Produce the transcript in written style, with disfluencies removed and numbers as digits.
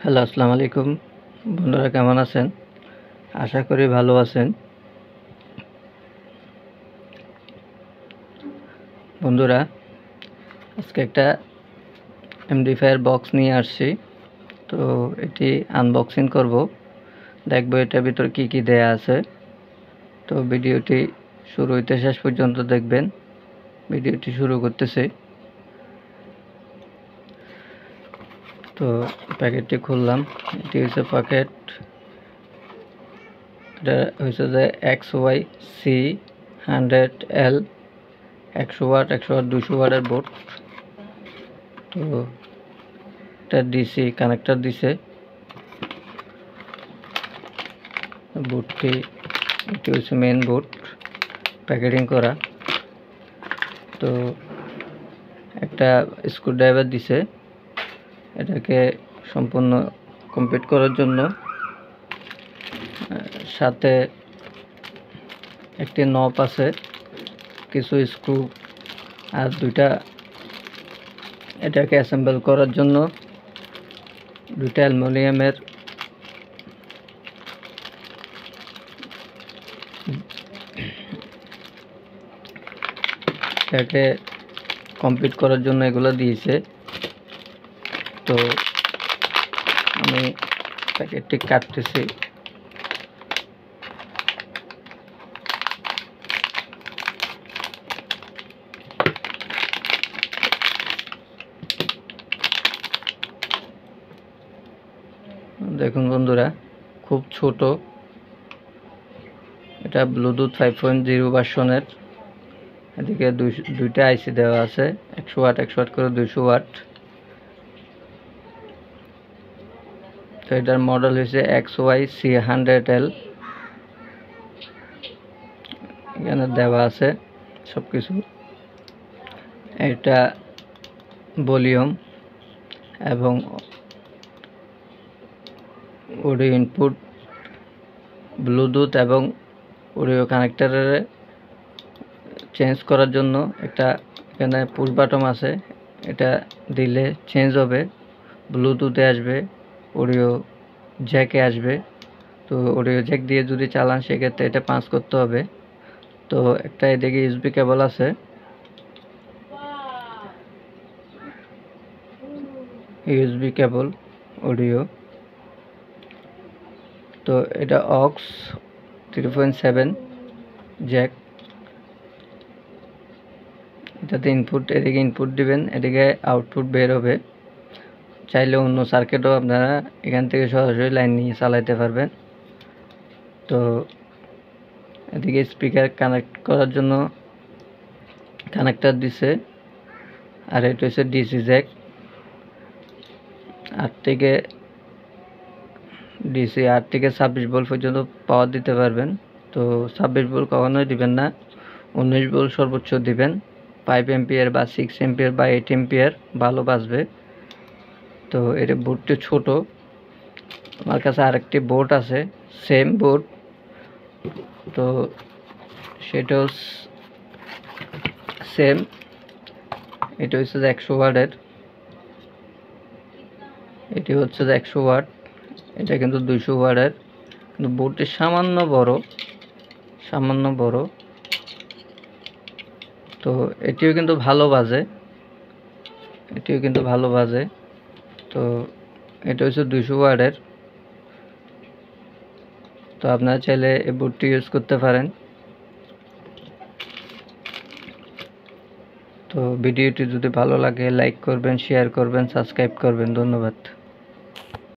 Hello, আসসালামু আলাইকুম। বন্ধুরা কেমন আছেন? আশা করি ভালো আছেন। বন্ধুরা, আজকে একটা এমডিফায়ার বক্স নিয়ে আসছি। তো এটি আনবক্সিং করব, দেখব এটার ভিতর কি কি দেয়া আছে। তো ভিডিওটি শুরু হইতে শেষ পর্যন্ত দেখবেন। ভিডিওটি শুরু করতেছি। তো প্যাকেটটি খুললাম। এটি হচ্ছে প্যাকেট। এটা হচ্ছে যে XYC 100L 100 ওয়াট 200 ওয়াটের বোর্ড। তো এটা ডিসি কানেক্টর দিছে। বোর্ডটি এটি হচ্ছে মেন বোর্ড প্যাকেটিং করা। তো একটা স্ক্রুড্রাইভার দিছে এটাকে সম্পূর্ণ কমপ্লিট করার জন্য। সাথে একটি নব আছে, কিছু স্ক্রু আর দুইটা এটাকে অ্যাসেম্বল করার জন্য দুইটা অ্যালুমিনিয়ামের এটাকে কমপ্লিট করার জন্য এগুলো দিয়েছে। তো আমি প্যাকেটটি কাটতেছি। দেখুন বন্ধুরা, খুব ছোট। এটা ব্লুটুথ 5.0 ভার্সনের। এদিকে দুইটা আইসি দেওয়া আছে, 100 ওয়াট 100 ওয়াট করে 200 ওয়াট। তো এটার মডেল হয়েছে XYC 100L। এখানে দেওয়া আছে সবকিছু। এটা ভলিউম এবং অডিও ইনপুট, ব্লুটুথ এবং অডিও কানেক্টরের চেঞ্জ করার জন্য একটা এখানে পুশ বাটন আছে। এটা দিলে চেঞ্জ হবে, ব্লুটুথে আসবে, অডিও জ্যাকে আসবে। তো অডিও জ্যাক দিয়ে যদি চালান সেক্ষেত্রে এটা পাঁচ করতে হবে। তো একটা এদিকে ইউএসবি কেবল আছে, ইউএসবি কেবল অডিও। তো এটা অক্স 3.7 জ্যাক। এটাতে ইনপুট, এদিকে ইনপুট দিবেন, এদিকে আউটপুট বের হবে। চাইলে অন্য সার্কিটও আপনারা এখান থেকে সরাসরি লাইন নিয়ে চালাইতে পারবেন। তো এদিকে স্পিকার কানেক্ট করার জন্য কানেক্টর দিছে। আর এটা হচ্ছে ডিসি জ্যাক। 8 থেকে 26 ভোল্ট পর্যন্ত পাওয়ার দিতে পারবেন। তো 26 ভোল্ট কখনোই দিবেন না, 19 ভোল্ট সর্বোচ্চ দিবেন। 5 এম্পিয়ার বা 6 এম্পিয়ার বা 8 এম্পিয়ার ভালো বাজবে। তো এর বোর্ডটি ছোট। আমার কাছে আরেকটি বোর্ড আছে, সেম বোর্ড। তো সেটাও সেম। এটা হচ্ছে 100 ওয়াটের, এটি হচ্ছে 100 ওয়াট। এটা কিন্তু 200 ওয়াটের, কিন্তু বোর্ডটি সামান্য বড়। তো এটিও কিন্তু ভালো বাজে। তো এটা হচ্ছে 200 ওয়াটের। তো আপনারা চাইলে এই বোর্ডটি ইউজ করতে পারেন। তো ভিডিওটি যদি ভালো লাগে লাইক করবেন, শেয়ার করবেন, সাবস্ক্রাইব করবেন। ধন্যবাদ।